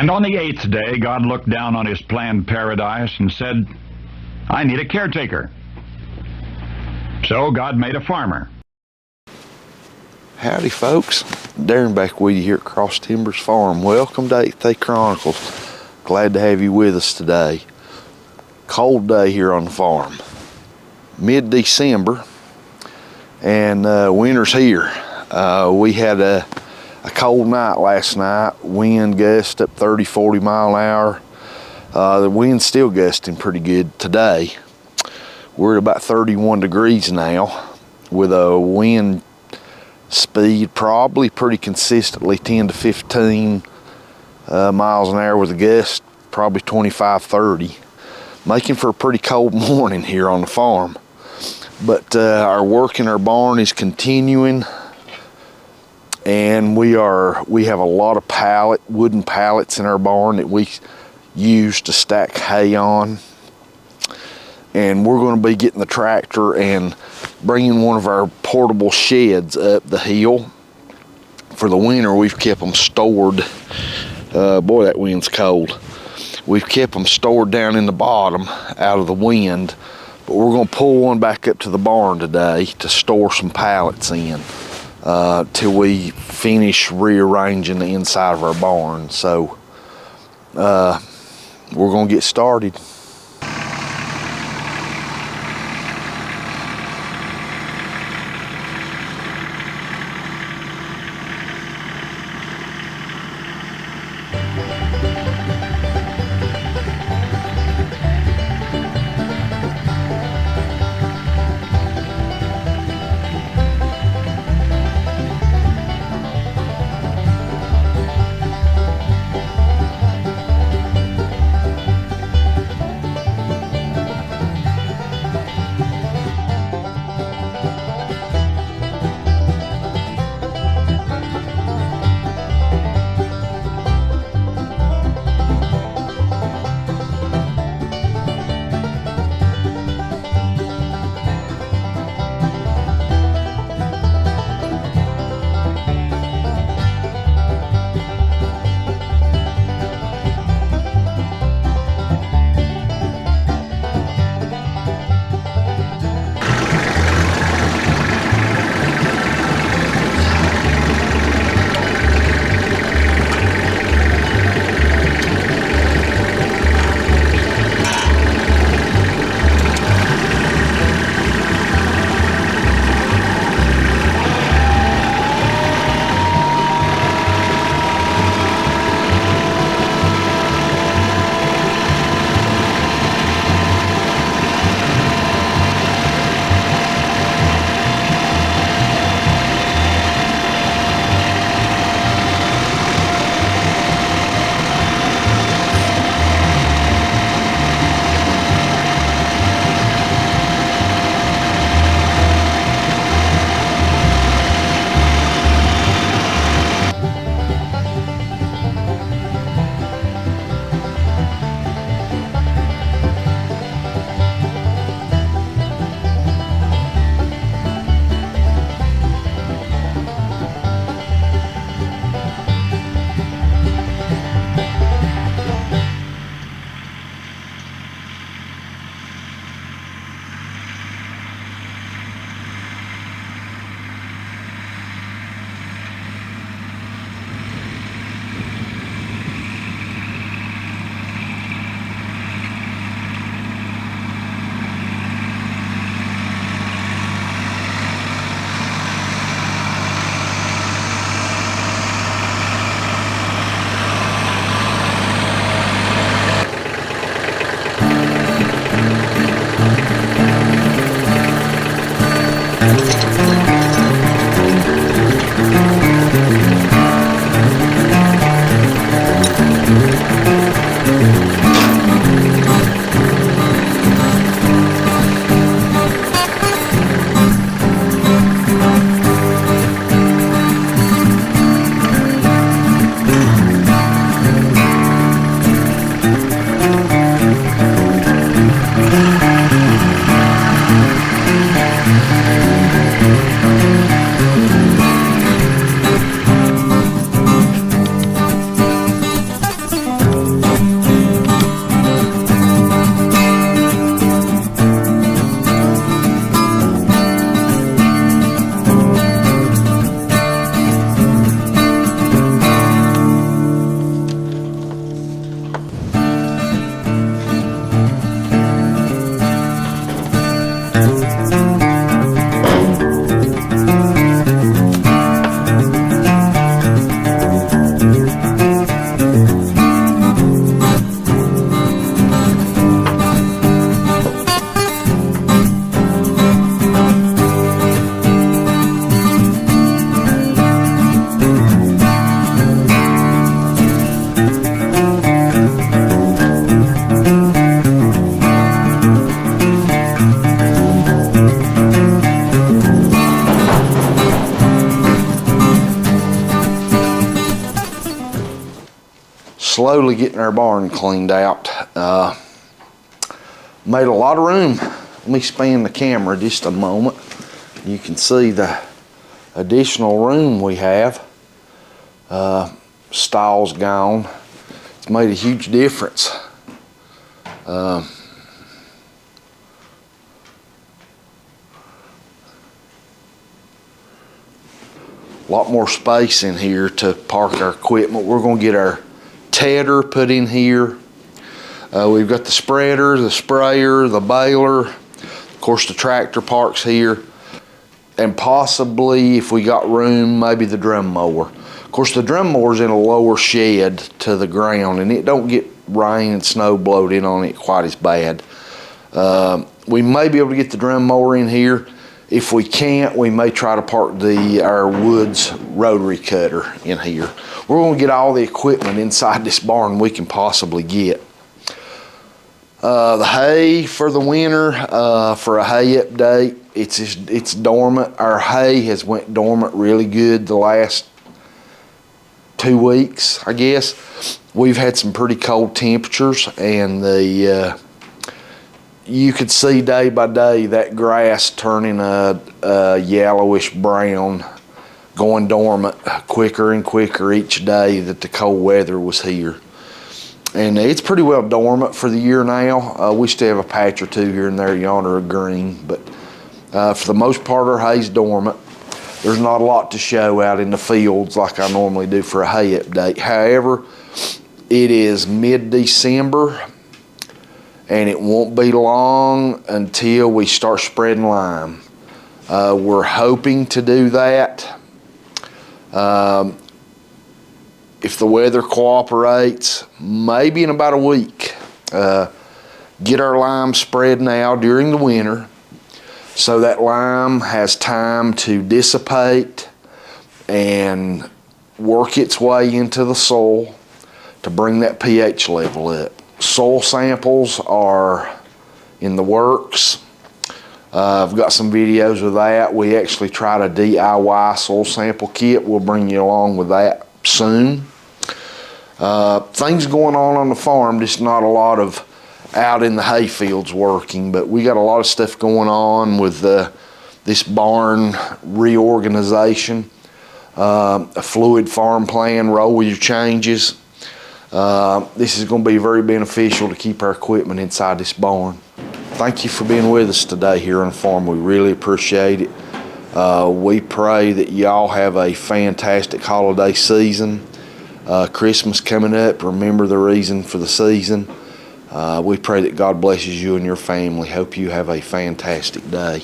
And on the 8th day, God looked down on his planned paradise and said, I need a caretaker. So God made a farmer. Howdy folks, Darren back with you here at Cross Timbers Farm. Welcome to 8th Day Chronicles. Glad to have you with us today. Cold day here on the farm. Mid-December and winter's here. We had a cold night last night. Wind gust up 30-40 mile an hour. The wind's still gusting pretty good today. We're at about 31 degrees now with a wind speed probably pretty consistently 10 to 15 miles an hour with a gust probably 25-30, making for a pretty cold morning here on the farm. But our work in our barn is continuing, and we have a lot of wooden pallets in our barn that we use to stack hay on. And we're going to be getting the tractor and bringing one of our portable sheds up the hill. For the winter, we've kept them stored. Boy, that wind's cold. We've kept them stored down in the bottom out of the wind, but we're going to pull one back up to the barn today to store some pallets in till we finish rearranging the inside of our barn. So we're going to get started. slowly getting our barn cleaned out. Made a lot of room. Let me span the camera just a moment. You can see the additional room we have. Stalls gone. It's made a huge difference. A lot more space in here to park our equipment. We're going to get our tedder put in here. We've got the spreader, the sprayer, the baler. Of course, the tractor parks here. And possibly, if we got room, maybe the drum mower. Of course, the drum mower's in a lower shed to the ground, and it don't get rain and snow blowed in on it quite as bad. We may be able to get the drum mower in here. If we can't, we may try to park our Woods rotary cutter in here. We're going to get all the equipment inside this barn we can possibly get. The hay for the winter, for a hay update, it's dormant. Our hay has went dormant really good the last 2 weeks, I guess. We've had some pretty cold temperatures, and you could see day by day that grass turning a yellowish brown, going dormant quicker and quicker each day that the cold weather was here. And it's pretty well dormant for the year now. We still have a patch or two here and there yonder of green, but for the most part our hay's dormant. There's not a lot to show out in the fields like I normally do for a hay update. However, it is mid-December, and it won't be long until we start spreading lime. We're hoping to do that. If the weather cooperates, maybe in about a week. Get our lime spread now during the winter, so that lime has time to dissipate and work its way into the soil to bring that pH level up. Soil samples are in the works. I've got some videos of that. We actually tried a DIY soil sample kit. We'll bring you along with that soon. Things going on the farm, just not a lot of out in the hay fields working, but we got a lot of stuff going on with this barn reorganization, a fluid farm plan, roll with your changes. This is going to be very beneficial to keep our equipment inside this barn. Thank you for being with us today here on the farm. We really appreciate it. We pray that y'all have a fantastic holiday season. Christmas coming up, remember the reason for the season. We pray that God blesses you and your family. Hope you have a fantastic day.